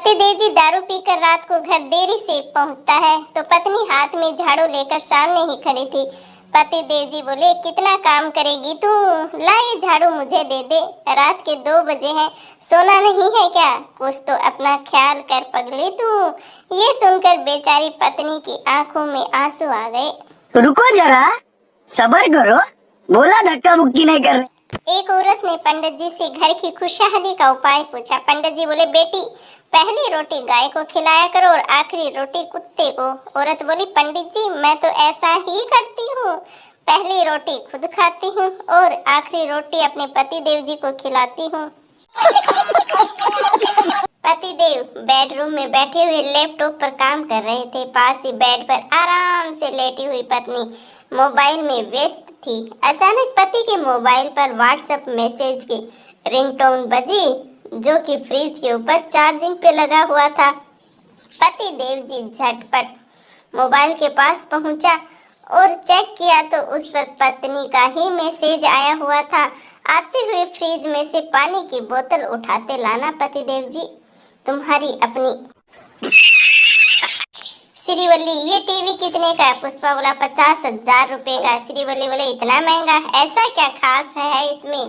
पतिदेव जी दारू पीकर रात को घर देरी से पहुंचता है तो पत्नी हाथ में झाड़ू लेकर सामने ही खड़ी थी। पतिदेव जी बोले, कितना काम करेगी तू, ला ये झाड़ू मुझे दे दे, रात के 2 बजे हैं, सोना नहीं है क्या, कुछ तो अपना ख्याल कर पगली तू। ये सुनकर बेचारी पत्नी की आंखों में आंसू आ गए। रुको जरा, सब्र करो, बोला धक्का मुक्की नहीं कर। एक औरत ने पंडित जी से घर की खुशहाली का उपाय पूछा। पंडित जी बोले, बेटी पहली रोटी गाय को खिलाया करो और आखिरी रोटी कुत्ते को। औरत बोली, पंडित जी मैं तो ऐसा ही करती हूँ, पहली रोटी खुद खाती हूँ और आखिरी रोटी अपने पति देव जी को खिलाती हूँ। पति देव बेडरूम में बैठे हुए लैपटॉप पर काम कर रहे थे। पास ही बेड पर आराम से लेटी हुई पत्नी मोबाइल में व्यस्त थी। अचानक पति के मोबाइल पर व्हाट्सएप मैसेज की रिंगटोन बजी, जो कि फ्रिज के ऊपर चार्जिंग पे लगा हुआ था। पति देव जी झटपट मोबाइल के पास पहुंचा और चेक किया तो उस पर पत्नी का ही मैसेज आया हुआ था। आते हुए फ्रिज में से पानी की बोतल उठाते लाना पति देव जी, तुम्हारी अपनी श्रीवल्ली, ये टीवी कितने का है? पुष्पा बोला 50,000 रुपए का। श्रीवल्ली बोले, इतना महंगा, ऐसा क्या खास है इसमें?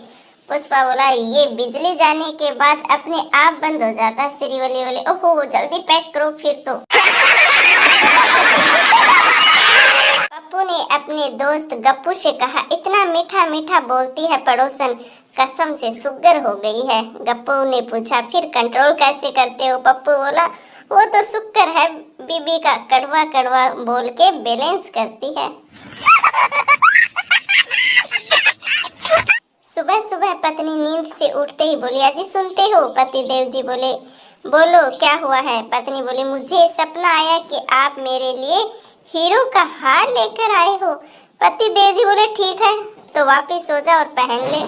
पुष्पा बोला, ये बिजली जाने के बाद अपने आप बंद हो जाता। श्रीवल्ली बोले, ओहो जल्दी पैक करो फिर तो। पप्पू ने अपने दोस्त गप्पू से कहा, इतना मीठा मीठा बोलती है पड़ोसन, कसम से शुगर हो गई है। गप्पू ने पूछा, फिर कंट्रोल कैसे करते हो? पप्पू बोला, वो तो शुक्र है बीबी का कड़वा कड़वा बोल के बैलेंस करती है। सुबह सुबह पत्नी नींद से उठते ही बोली, अजी सुनते हो? पति देव जी बोले, बोलो क्या हुआ है? पत्नी बोली, मुझे सपना आया कि आप मेरे लिए हीरो का हार लेकर आए हो। पति देव जी बोले, ठीक है तो वापिस सो जा और पहन ले।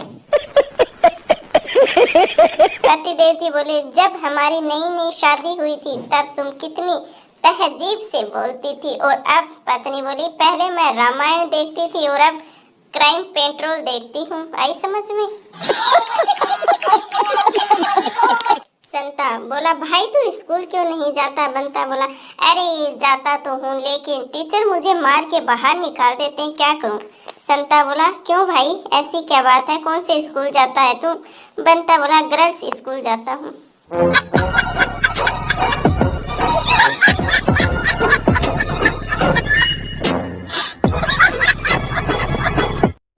पति देव जी बोले, जब हमारी नई नई शादी हुई थी तब तुम कितनी तहजीब से बोलती थी और अब? पत्नी बोली, पहले मैं रामायण देखती थी और अब क्राइम पेट्रोल देखती हूँ। आई समझ में? संता बोला, भाई तू स्कूल क्यों नहीं जाता? बंता बोला, अरे जाता तो हूँ लेकिन टीचर मुझे मार के बाहर निकाल देते हैं, क्या करूँ? संता बोला, क्यों भाई ऐसी क्या बात है, कौन से स्कूल जाता है तू? बंता बोला, गर्ल्स स्कूल जाता हूँ।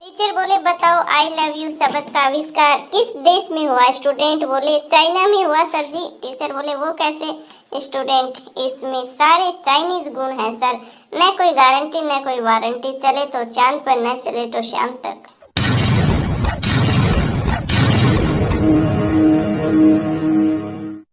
टीचर बोले, बताओ आई लव यू शब्द का आविष्कार किस देश में हुआ? स्टूडेंट बोले, चाइना में हुआ सर जी। टीचर बोले, वो कैसे? स्टूडेंट, इसमें सारे चाइनीज गुण हैं सर, न कोई गारंटी न कोई वारंटी, चले तो चांद पर न चले तो शाम तक।